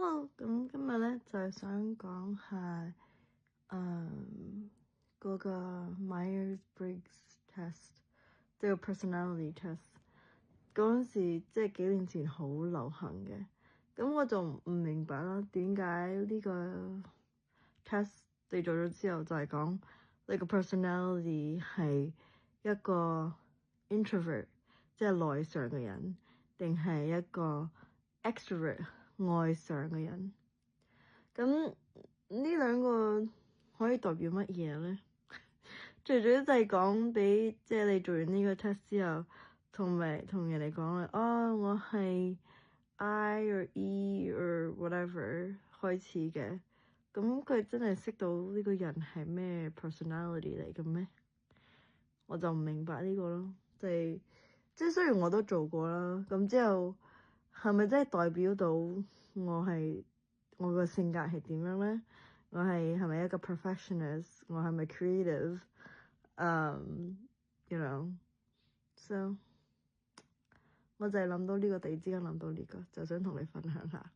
咁今日咧就係想講下嗰個 Myers-Briggs test，即係個 personality test。嗰陣時即係幾年前好流行嘅，咁我就唔明白啦，點解呢個 test 你做咗之後就係講你個 personality 係一個 introvert，即係內向嘅人，定係一個 extrovert 外向嘅人？咁呢兩個可以代表乜嘢咧？最主要就係講俾即係你做完呢個 test 之後，同人哋講啦，我係 I or E or whatever 開始嘅。咁佢真係識到呢個人係咩 personality 嚟嘅咩？我就唔明白呢個咯，即係雖然我都做過啦，咁之後係咪真係代表到我個性格係點樣咧？我係咪一個 perfectionist？ 我係咪 creative？you know，so 我就係諗到呢個，突然之間諗到呢個，就想同你分享下。